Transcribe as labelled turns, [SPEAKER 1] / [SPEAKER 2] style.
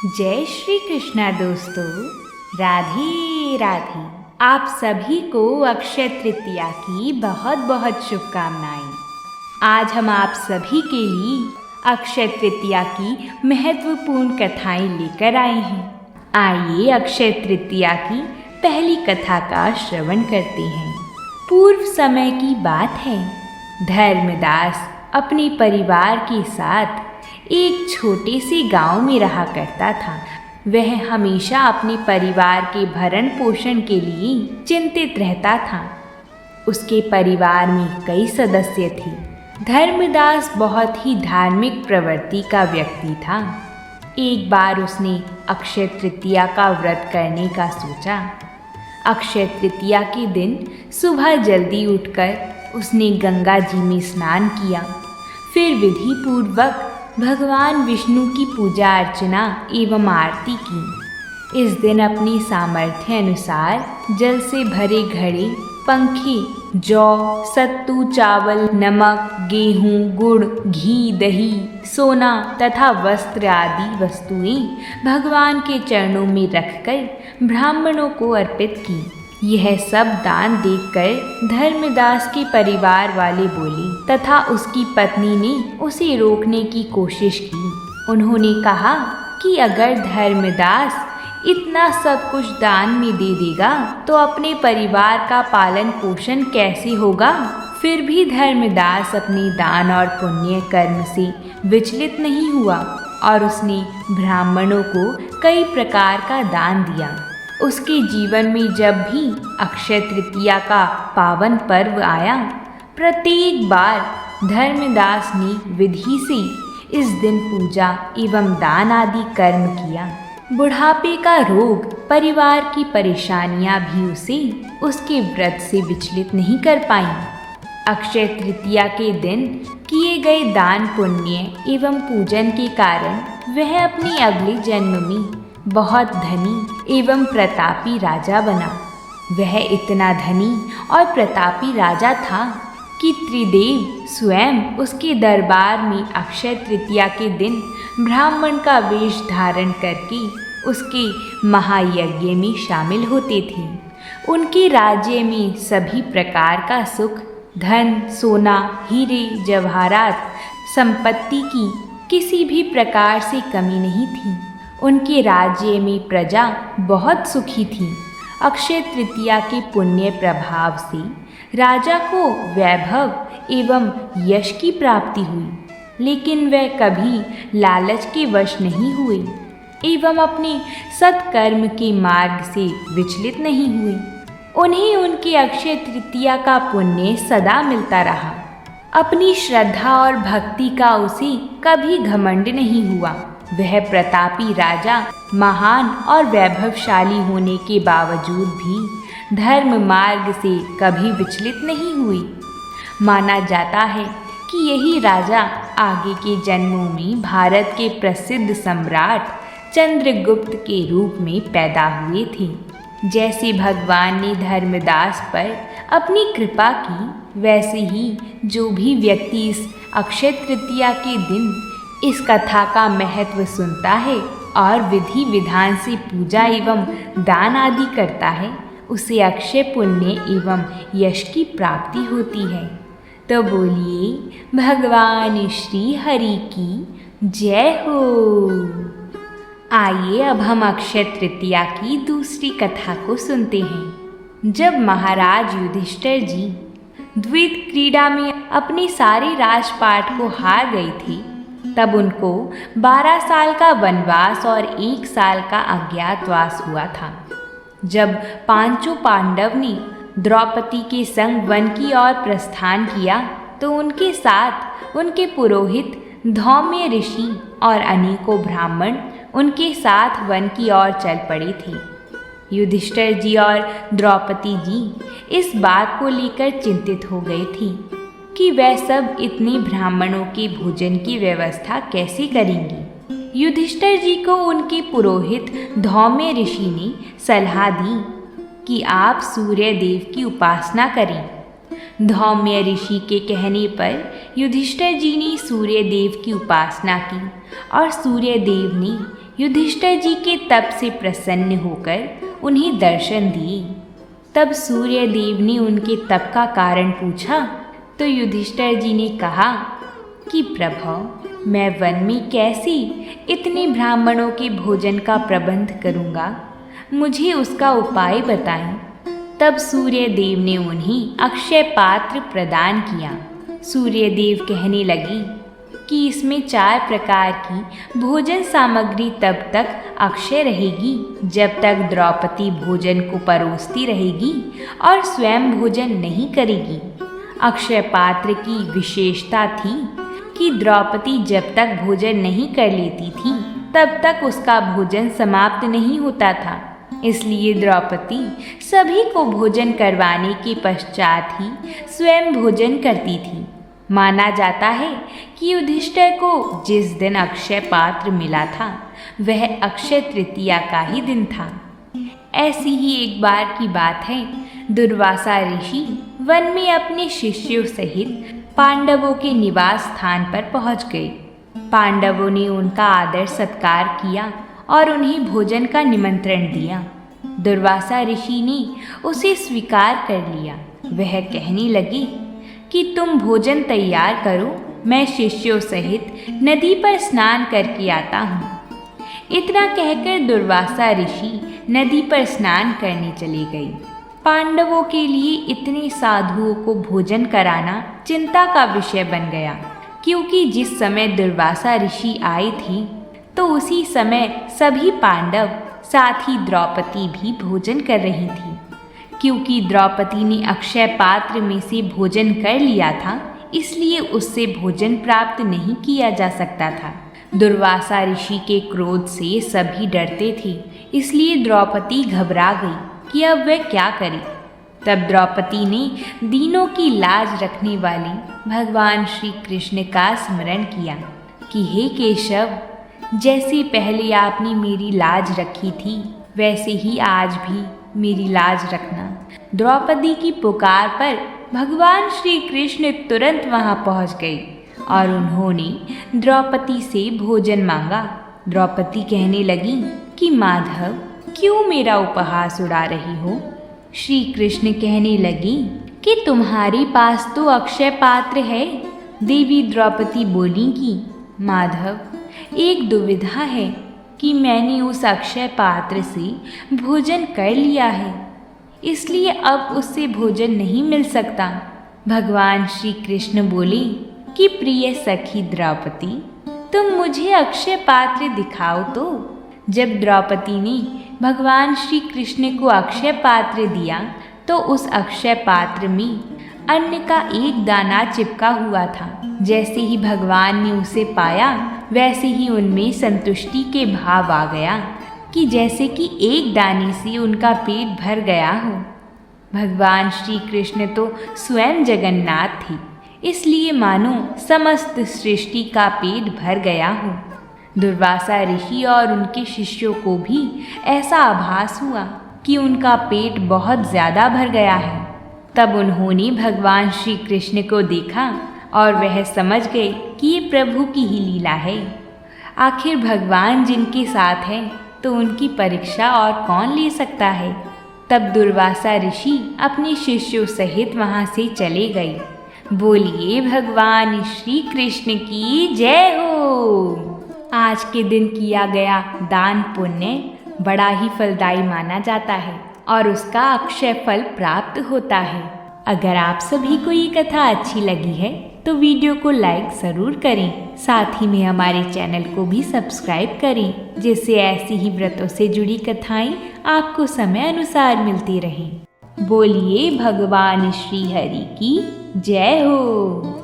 [SPEAKER 1] जय श्री कृष्णा दोस्तों, राधे राधे। आप सभी को अक्षय तृतीया की बहुत बहुत शुभकामनाएं। आज हम आप सभी के लिए अक्षय तृतीया की महत्वपूर्ण कथाएं लेकर आए हैं। आइए अक्षय तृतीया की पहली कथा का श्रवण करते हैं। पूर्व समय की बात है। धर्मदास अपने परिवार के साथ एक छोटे से गांव में रहा करता था। वह हमेशा अपने परिवार के भरण पोषण के लिए चिंतित रहता था। उसके परिवार में कई सदस्य थे। धर्मदास बहुत ही धार्मिक प्रवृत्ति का व्यक्ति था। एक बार उसने अक्षय तृतीया का व्रत करने का सोचा। अक्षय तृतीया के दिन सुबह जल्दी उठकर उसने गंगा जी में स्नान किया। फिर विधि पूर्वक भगवान विष्णु की पूजा अर्चना एवं आरती की। इस दिन अपनी सामर्थ्य अनुसार जल से भरे घड़े, पंखे, जौ, सत्तू, चावल, नमक, गेहूं, गुड़, घी, दही, सोना तथा वस्त्र आदि वस्तुएं भगवान के चरणों में रखकर ब्राह्मणों को अर्पित की। यह सब दान देखकर धर्मदास के परिवार वाले बोले तथा उसकी पत्नी ने उसे रोकने की कोशिश की। उन्होंने कहा कि अगर धर्मदास इतना सब कुछ दान में दे देगा तो अपने परिवार का पालन पोषण कैसे होगा। फिर भी धर्मदास अपने दान और पुण्य कर्म से विचलित नहीं हुआ और उसने ब्राह्मणों को कई प्रकार का दान दिया। उसके जीवन में जब भी अक्षय तृतीया का पावन पर्व आया, प्रत्येक बार धर्मदास ने विधि से इस दिन पूजा एवं दान आदि कर्म किया। बुढ़ापे का रोग, परिवार की परेशानियां भी उसे उसके व्रत से विचलित नहीं कर पाईं। अक्षय तृतीया के दिन किए गए दान पुण्य एवं पूजन के कारण वह अपने अगले जन्म में बहुत धनी एवं प्रतापी राजा बना। वह इतना धनी और प्रतापी राजा था कि त्रिदेव स्वयं उसके दरबार में अक्षय तृतीया के दिन ब्राह्मण का वेश धारण करके उसके महायज्ञ में शामिल होते थे। उनके राज्य में सभी प्रकार का सुख, धन, सोना, हीरे, जवाहरात, संपत्ति की किसी भी प्रकार से कमी नहीं थी। उनके राज्य में प्रजा बहुत सुखी थी। अक्षय तृतीया के पुण्य प्रभाव से राजा को वैभव एवं यश की प्राप्ति हुई, लेकिन वह कभी लालच के वश नहीं हुए एवं अपने सत्कर्म के मार्ग से विचलित नहीं हुए। उन्हें उनके अक्षय तृतीया का पुण्य सदा मिलता रहा। अपनी श्रद्धा और भक्ति का उसे कभी घमंड नहीं हुआ। वह प्रतापी राजा महान और वैभवशाली होने के बावजूद भी धर्म मार्ग से कभी विचलित नहीं हुए। माना जाता है कि यही राजा आगे के जन्मों में भारत के प्रसिद्ध सम्राट चंद्रगुप्त के रूप में पैदा हुए थे। जैसे भगवान ने धर्मदास पर अपनी कृपा की, वैसे ही जो भी व्यक्ति इस अक्षय तृतीया के दिन इस कथा का महत्व सुनता है और विधि विधान से पूजा एवं दान आदि करता है, उसे अक्षय पुण्य एवं यश की प्राप्ति होती है। तो बोलिए भगवान श्री हरि की जय हो। आइए अब हम अक्षय तृतीया की दूसरी कथा को सुनते हैं। जब महाराज युधिष्ठिर जी द्वैत क्रीड़ा में अपने सारे राजपाट को हार गए थे, तब उनको 12 साल का वनवास और 1 साल का अज्ञातवास हुआ था। जब पांचों पांडव ने द्रौपदी के संग वन की ओर प्रस्थान किया तो उनके साथ उनके पुरोहित धौम्य ऋषि और अनेकों ब्राह्मण उनके साथ वन की ओर चल पड़े थे। युधिष्ठिर जी और द्रौपदी जी इस बात को लेकर चिंतित हो गए थे कि वह सब इतने ब्राह्मणों के भोजन की व्यवस्था कैसे करेंगे। युधिष्ठिर जी को उनके पुरोहित धौम्य ऋषि ने सलाह दी कि आप सूर्य देव की उपासना करें। धौम्य ऋषि के कहने पर युधिष्ठिर जी ने सूर्य देव की उपासना की और सूर्य देव ने युधिष्ठिर जी के तप से प्रसन्न होकर उन्हें दर्शन दिए। तब सूर्य देव ने उनके तप का कारण पूछा तो युधिष्ठिर जी ने कहा कि प्रभु, मैं वन में कैसे इतने ब्राह्मणों के भोजन का प्रबंध करूँगा, मुझे उसका उपाय बताएं। तब सूर्य देव ने उन्हें अक्षय पात्र प्रदान किया। सूर्य देव कहने लगे कि इसमें 4 प्रकार की भोजन सामग्री तब तक अक्षय रहेगी जब तक द्रौपदी भोजन को परोसती रहेगी और स्वयं भोजन नहीं करेगी। अक्षय पात्र की विशेषता थी कि द्रौपदी जब तक भोजन नहीं कर लेती थी तब तक उसका भोजन समाप्त नहीं होता था। इसलिए द्रौपदी सभी को भोजन करवाने के पश्चात ही स्वयं भोजन करती थी। माना जाता है कि युधिष्ठिर को जिस दिन अक्षय पात्र मिला था वह अक्षय तृतीया का ही दिन था। ऐसी ही एक बार की बात है, दुर्वासा ऋषि वन में अपने शिष्यों सहित पांडवों के निवास स्थान पर पहुंच गए। पांडवों ने उनका आदर सत्कार किया और उन्हें भोजन का निमंत्रण दिया। दुर्वासा ऋषि ने उसे स्वीकार कर लिया। वह कहने लगे कि तुम भोजन तैयार करो, मैं शिष्यों सहित नदी पर स्नान करके आता हूँ। इतना कहकर दुर्वासा ऋषि नदी पर स्नान करने चले गए। पांडवों के लिए इतने साधुओं को भोजन कराना चिंता का विषय बन गया, क्योंकि जिस समय दुर्वासा ऋषि आए थे तो उसी समय सभी पांडव साथ ही द्रौपदी भी भोजन कर रही थी। क्योंकि द्रौपदी ने अक्षय पात्र में से भोजन कर लिया था, इसलिए उससे भोजन प्राप्त नहीं किया जा सकता था। दुर्वासा ऋषि के क्रोध से सभी डरते थे, इसलिए द्रौपदी घबरा गई कि अब वह क्या करे। तब द्रौपदी ने दीनों की लाज रखने वाले भगवान श्री कृष्ण का स्मरण किया कि हे केशव, जैसे पहले आपने मेरी लाज रखी थी वैसे ही आज भी मेरी लाज रखना। द्रौपदी की पुकार पर भगवान श्री कृष्ण तुरंत वहां पहुंच गए और उन्होंने द्रौपदी से भोजन मांगा। द्रौपदी कहने लगी कि माधव, क्यों मेरा उपहास उड़ा रही हो? श्री कृष्ण कहने लगी कि तुम्हारे पास तो अक्षय पात्र है। देवी द्रौपदी बोली कि माधव, एक दुविधा है कि मैंने उस अक्षय पात्र से भोजन कर लिया है, इसलिए अब उससे भोजन नहीं मिल सकता। भगवान श्री कृष्ण बोले कि प्रिय सखी द्रौपदी, तुम मुझे अक्षय पात्र दिखाओ तो। जब द्रौपदी ने भगवान श्री कृष्ण को अक्षय पात्र दिया तो उस अक्षय पात्र में अन्न का एक दाना चिपका हुआ था। जैसे ही भगवान ने उसे पाया वैसे ही उनमें संतुष्टि के भाव आ गया कि जैसे कि एक दाने से उनका पेट भर गया हो। भगवान श्री कृष्ण तो स्वयं जगन्नाथ थे, इसलिए मानो समस्त सृष्टि का पेट भर गया हो। दुर्वासा ऋषि और उनके शिष्यों को भी ऐसा आभास हुआ कि उनका पेट बहुत ज़्यादा भर गया है। तब उन्होंने भगवान श्री कृष्ण को देखा और वह समझ गए कि ये प्रभु की ही लीला है। आखिर भगवान जिनके साथ हैं तो उनकी परीक्षा और कौन ले सकता है। तब दुर्वासा ऋषि अपने शिष्यों सहित वहाँ से चले गए। बोलिए भगवान श्री कृष्ण की जय हो। आज के दिन किया गया दान पुण्य बड़ा ही फलदायी माना जाता है और उसका अक्षय फल प्राप्त होता है। अगर आप सभी को ये कथा अच्छी लगी है तो वीडियो को लाइक ज़रूर करें, साथ ही में हमारे चैनल को भी सब्सक्राइब करें, जिससे ऐसी ही व्रतों से जुड़ी कथाएं आपको समय अनुसार मिलती रहें। बोलिए भगवान श्री हरि की जय हो।